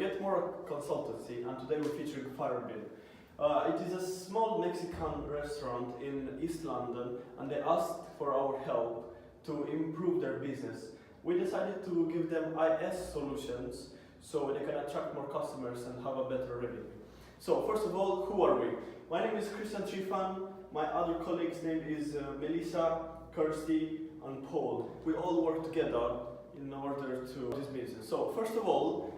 Get More Consultancy, and today we're featuring Firebill. It is a small Mexican restaurant in East London, and they asked for our help to improve their business. We decided to give them IS solutions so they can attract more customers and have a better revenue. So first of all, who are we? My name is Christian Trifan. My other colleagues' name is Melissa, Kirsty, and Paul. We all work together in order to this business. So first of all,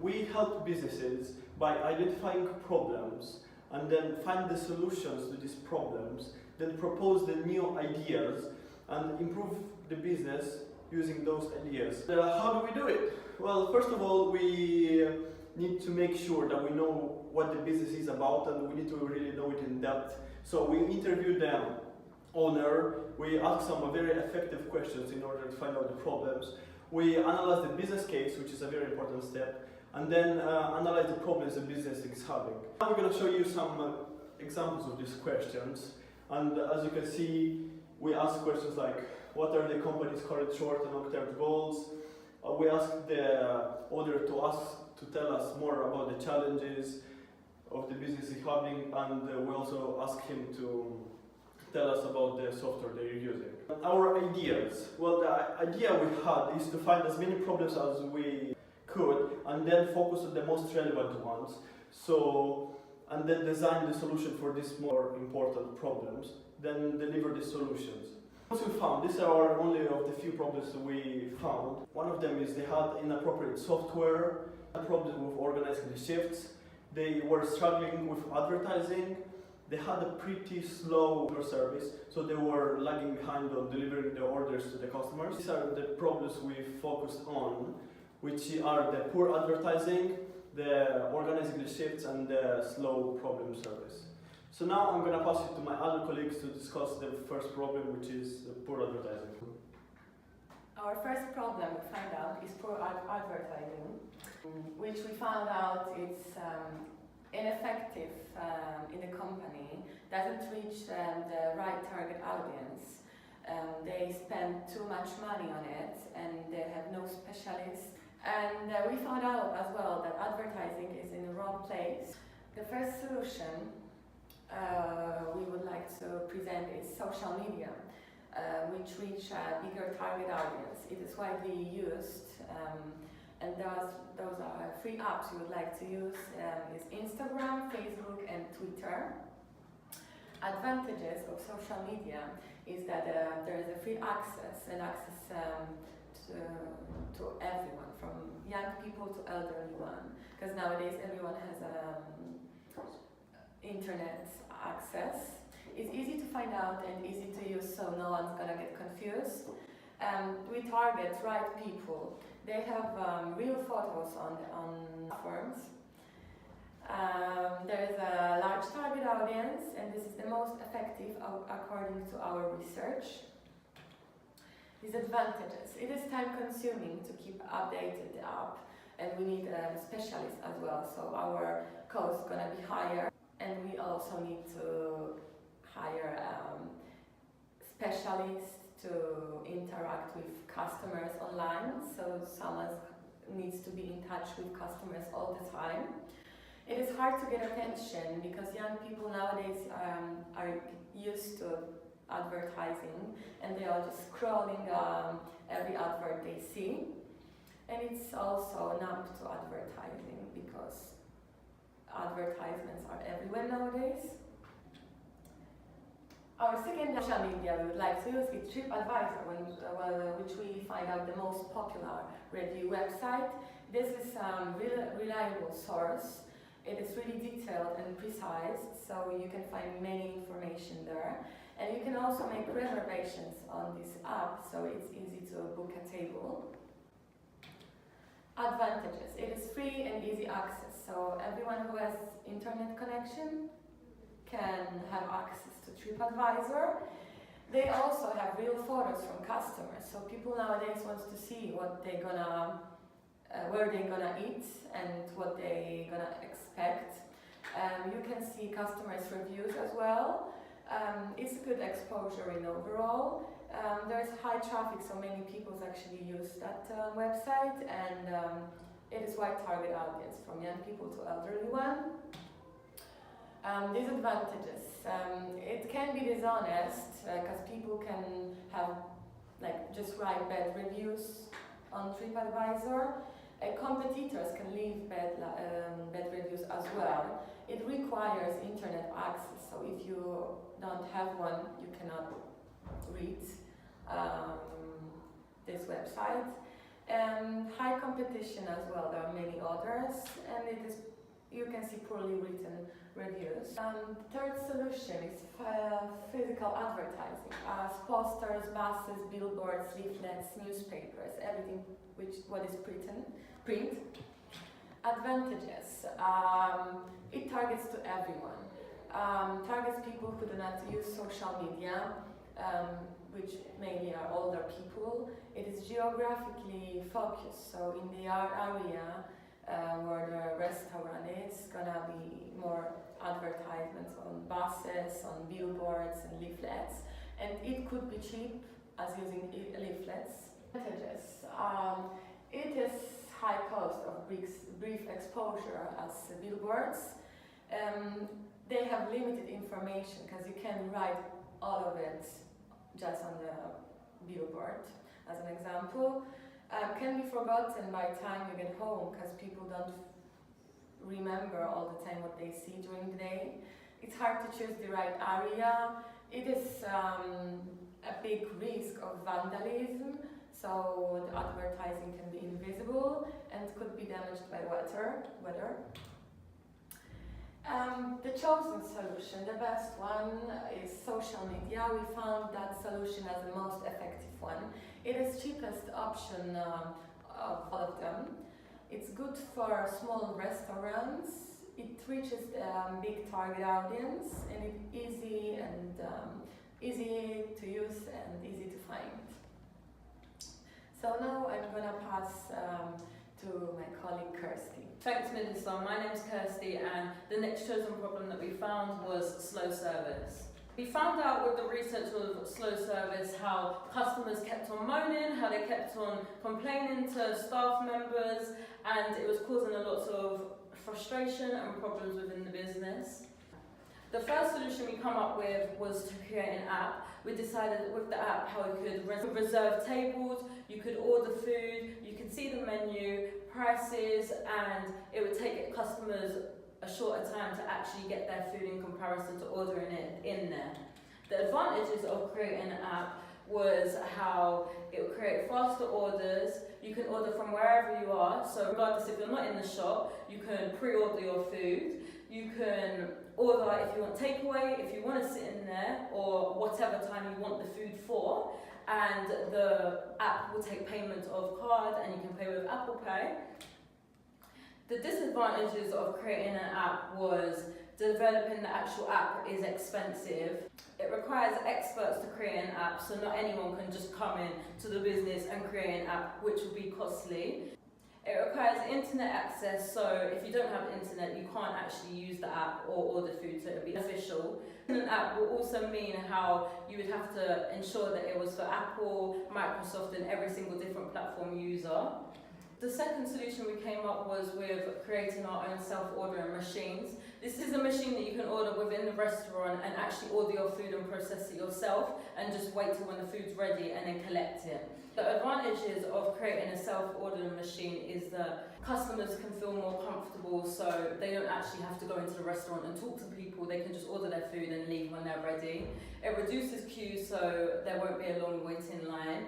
we help businesses by identifying problems and then find the solutions to these problems, then propose the new ideas and improve the business using those ideas. How do we do it? Well, first of all, we need to make sure that we know what the business is about, and we need to really know it in depth. So we interview the owner, we ask some very effective questions in order to find out the problems. We analyze the business case, which is a very important step, and then analyze the problems the business is having. Now we're going to show you some examples of these questions. And as you can see, we ask questions like, what are the company's current short and long-term goals? We ask the owner to tell us more about the challenges of the business is having, and we also ask him to tell us about the software they're using. Our ideas. Well, the idea we had is to find as many problems as we could and then focus on the most relevant ones. And then design the solution for these more important problems, then deliver the solutions. What we found, these are only of the few problems we found. One of them is they had inappropriate software, problems with organizing the shifts, they were struggling with advertising, they had a pretty slow service, so they were lagging behind on delivering the orders to the customers. These are the problems we focused on, which are the poor advertising, the organizing the shifts, and the slow problem service. So now I'm going to pass it to my other colleagues to discuss the first problem, which is poor advertising. Our first problem we find out is poor advertising, which we found out it's ineffective in the company, doesn't reach the right target audience. They spend too much money on it and they have no specialists. And we found out as well that advertising is in the wrong place. The first solution we would like to present is social media, which reach a bigger target audience. It is widely used, and those are free apps you would like to use is Instagram, Facebook, and Twitter. Advantages of social media is that there is a free access and access to everyone, from young people to elderly one, because nowadays everyone has internet access. It's easy to find out and easy to use, so no one's gonna get confused. We target right people. They have real photos on platforms. There is a large target audience, and this is the most effective according to our research. Disadvantages. It is time consuming to keep updated the app, and we need specialists as well, so our cost is gonna be higher, and we also need to hire specialists to interact with customers online, so someone needs to be in touch with customers all the time. It is hard to get attention because young people nowadays are used to advertising, and they are just scrolling every advert they see. And it's also numb to advertising because advertisements are everywhere nowadays. Our second social media we would like to use is TripAdvisor, which we find out the most popular review website. This is a reliable source. It is really detailed and precise, so you can find many information there. And you can also make reservations on this app, so it's easy to book a table. Advantages. It is free and easy access, so everyone who has internet connection can have access to TripAdvisor. They also have real photos from customers, so people nowadays want to see what they're gonna, where they're gonna eat and what they're gonna expect. You can see customers' reviews as well. It's good exposure in overall. There's high traffic, so many people actually use that website, and It is wide target audience, from young people to elderly one. Disadvantages. It can be dishonest because people can have just write bad reviews on TripAdvisor. Competitors can leave bad reviews as well. It requires internet access, so if you don't have one, you cannot read this website. High competition as well, there are many others, and you can see poorly written reviews. Third solution is physical advertising, posters, buses, billboards, leaflets, newspapers, everything what is print. Advantages. It targets to everyone. Targets people who do not use social media, which mainly are older people. It is geographically focused, so in the area where the restaurant is, gonna be more advertisements on buses, on billboards and leaflets, and it could be cheap as using leaflets. Advantages. It is high cost of brief exposure as billboards. They have limited information because you can write all of it just on the billboard, as an example. Can be forgotten by the time you get home because people don't remember all the time what they see during the day. It's hard to choose the right area. It is a big risk of vandalism, so the advertising can be invisible and could be damaged by weather. The chosen solution, the best one, is social media. We found that solution as the most effective one. It is cheapest option of all of them. It's good for small restaurants. It reaches a big target audience, and it's easy to use and easy to find. So now I'm gonna pass to my colleague Kirsty. Thanks, Melissa. My name's Kirsty, and the next chosen problem that we found was slow service. We found out with the research of slow service how customers kept on moaning, how they kept on complaining to staff members, and it was causing a lot of frustration and problems within the business. The first solution we come up with was to create an app. We decided with the app how we could reserve tables, you could order food, you could see the menu, prices, and it would take customers a shorter time to actually get their food in comparison to ordering it in there. The advantages of creating an app was how it would create faster orders. You can order from wherever you are, so regardless if you're not in the shop, you can pre-order your food. You can order if you want takeaway, if you want to sit in there, or whatever time you want the food for, and the app will take payment of card and you can pay with Apple Pay. The disadvantages of creating an app was developing the actual app is expensive. It requires experts to create an app, so not anyone can just come in to the business and create an app, which will be costly. It requires internet access, so if you don't have internet, you can't actually use the app or order food, so it'll be official. An app will also mean how you would have to ensure that it was for Apple, Microsoft, and every single different platform user. The second solution we came up was with creating our own self-ordering machines. This is a machine that you can order within the restaurant and actually order your food and process it yourself and just wait till when the food's ready and then collect it. The advantages of creating a self-ordering machine is that customers can feel more comfortable, so they don't actually have to go into the restaurant and talk to people. They can just order their food and leave when they're ready. It reduces queues, so there won't be a long waiting line.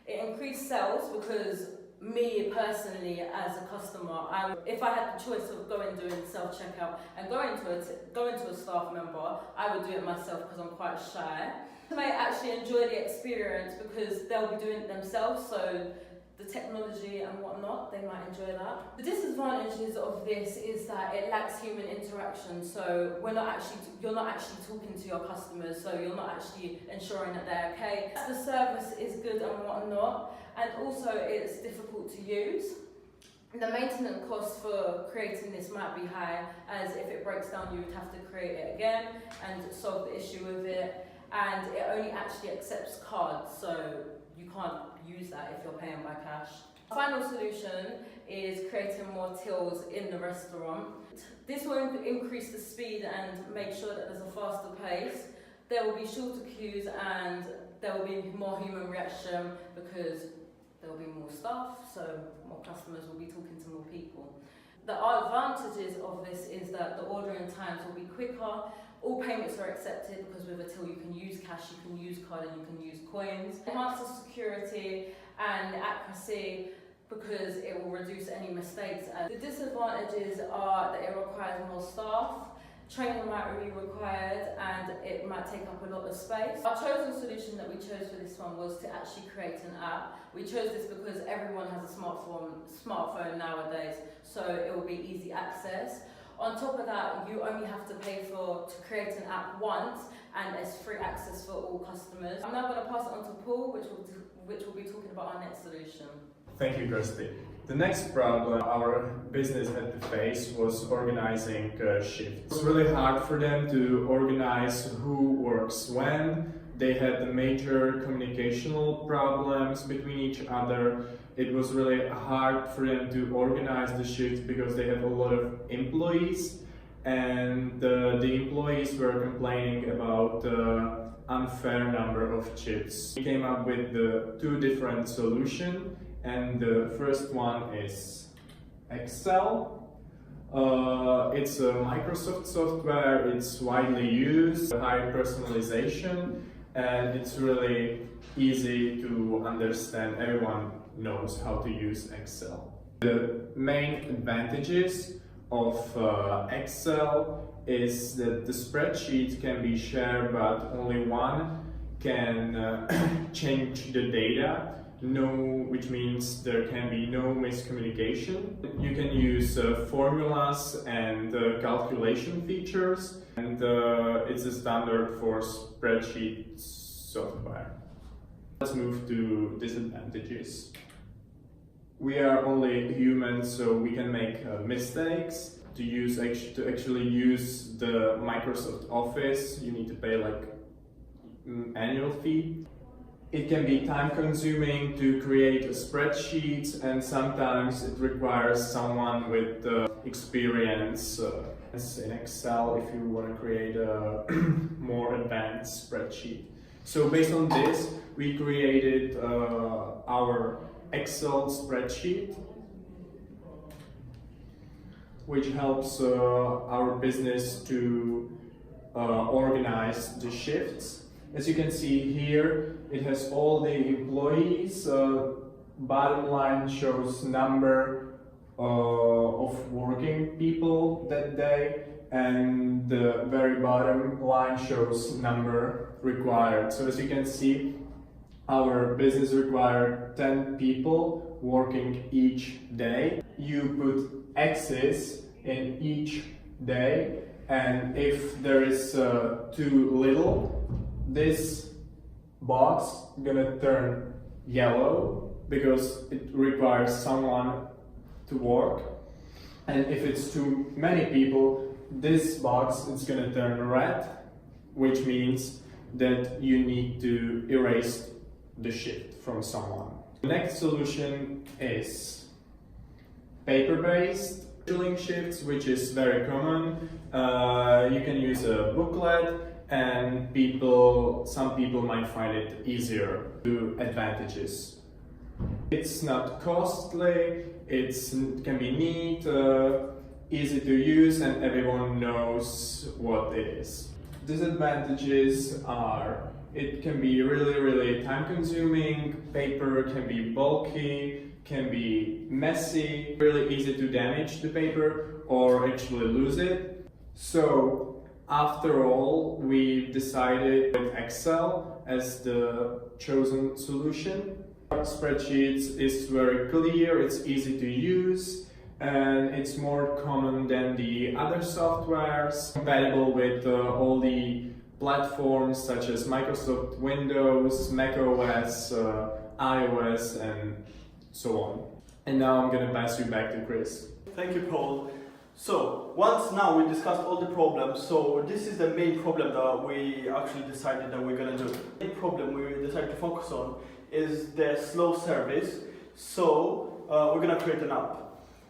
It increased sales because me personally as a customer, if I had the choice of doing self-checkout and going to a staff member, I would do it myself because I'm quite shy. They may actually enjoy the experience because they'll be doing it themselves, so the technology and whatnot, they might enjoy that. The disadvantages of this is that it lacks human interaction, so you're not actually talking to your customers, so you're not actually ensuring that they're okay. The service is good and whatnot, and also it's difficult to use. The maintenance cost for creating this might be high, as if it breaks down you would have to create it again and solve the issue with it, and it only actually accepts cards, so you can't use that if you're paying by cash. Final solution is creating more tills in the restaurant. This will increase the speed and make sure that there's a faster pace. There will be shorter queues and there will be more human reaction because there will be more staff, so more customers will be talking to more people. The advantages of this is that the ordering times will be quicker, all payments are accepted because with a till you can use cash, you can use card and you can use coins. Enhance the security and accuracy because it will reduce any mistakes. The disadvantages are that it requires more staff, training might be required and it might take up a lot of space. Our chosen solution that we chose for this one was to actually create an app. We chose this because everyone has a smartphone nowadays, so it will be easy access. On top of that, you only have to pay to create an app once and it's free access for all customers. I'm now going to pass it on to Paul, which will be talking about our next solution. Thank you, Kirsty. The next problem our business had to face was organizing shifts. It was really hard for them to organize who works when. They had major communicational problems between each other. It was really hard for them to organize the shifts because they have a lot of employees and the employees were complaining about the unfair number of shifts. We came up with the two different solutions. And the first one is Excel. It's a Microsoft software, it's widely used, high personalization, and it's really easy to understand. Everyone knows how to use Excel. The main advantages of Excel is that the spreadsheet can be shared, but only one can change the data. Which means there can be no miscommunication. You can use formulas and calculation features, and it's a standard for spreadsheet software. Let's move to disadvantages. We are only human, so we can make mistakes. To actually use the Microsoft Office, you need to pay like annual fee. It can be time consuming to create a spreadsheet and sometimes it requires someone with experience in Excel if you want to create a more advanced spreadsheet. So based on this, we created our Excel spreadsheet, which helps our business to organize the shifts. As you can see here, it has all the employees. Bottom line shows number of working people that day, and the very bottom line shows number required. So as you can see, our business required 10 people working each day. You put X's in each day, and if there is too little, this box gonna turn yellow because it requires someone to work, and if it's too many people, this box is gonna turn red, which means that you need to erase the shift from someone. The next solution is paper-based scheduling shifts, which is very common. You can use a booklet, and some people might find it easier. Two advantages. It's not costly, it can be neat, easy to use, and everyone knows what it is. Disadvantages are it can be really time consuming, paper can be bulky, can be messy, really easy to damage the paper or actually lose it. So after all, we decided with Excel as the chosen solution. Spreadsheets is very clear, it's easy to use, and it's more common than the other softwares, compatible with all the platforms such as Microsoft Windows, Mac OS, iOS, and so on. And now I'm gonna pass you back to Chris. Thank you, Paul. So, once now we discussed all the problems, so this is the main problem that we actually decided that we're gonna do. The main problem we decided to focus on is the slow service. So, we're gonna create an app.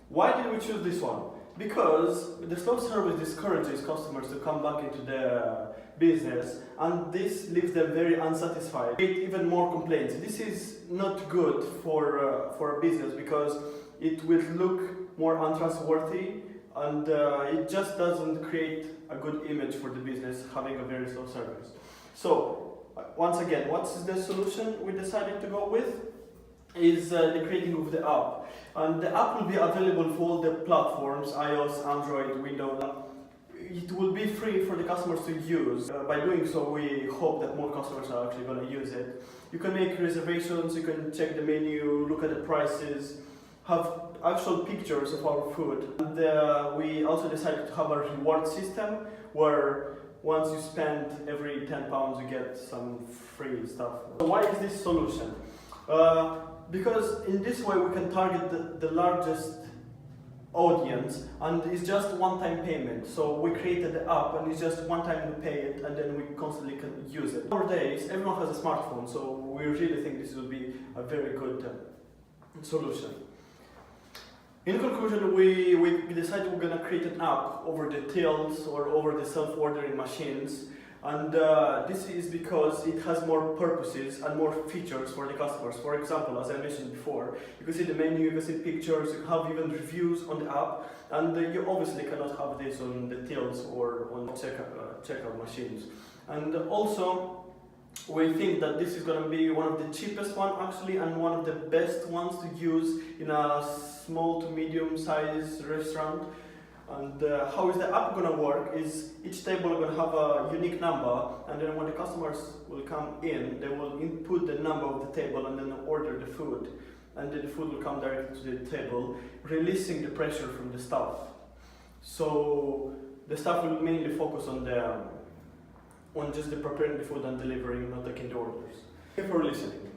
Why did we choose this one? Because the slow service discourages customers to come back into their business, and this leaves them very unsatisfied. Create even more complaints. This is not good for a business because it will look more untrustworthy, and it just doesn't create a good image for the business having a very slow service. So once again, what's the solution we decided to go with? Is the creating of the app. And the app will be available for all the platforms, iOS, Android, Windows. It will be free for the customers to use. By doing so, we hope that more customers are actually going to use it. You can make reservations, you can check the menu, look at the prices, have actual pictures of our food. And we also decided to have a reward system where once you spend every £10 you get some free stuff. So why is this solution? Because in this way we can target the largest audience, and it's just one-time payment. So we created the app and it's just one time we pay it and then we constantly can use it. Nowadays everyone has a smartphone, so we really think this will be a very good solution. In conclusion, we decided we're going to create an app over the tills or over the self-ordering machines. And this is because it has more purposes and more features for the customers. For example, as I mentioned before, you can see the menu, you can see pictures, you have even reviews on the app, and you obviously cannot have this on the tills or on checkout machines. And also, we think that this is going to be one of the cheapest one actually, and one of the best ones to use in a small to medium sized restaurant. And how is the app going to work is each table is going to have a unique number, and then when the customers will come in, they will input the number of the table and then order the food, and then the food will come directly to the table, releasing the pressure from the staff. So the staff will mainly focus on just the preparing the food and delivering, not taking the orders. Thank you for listening.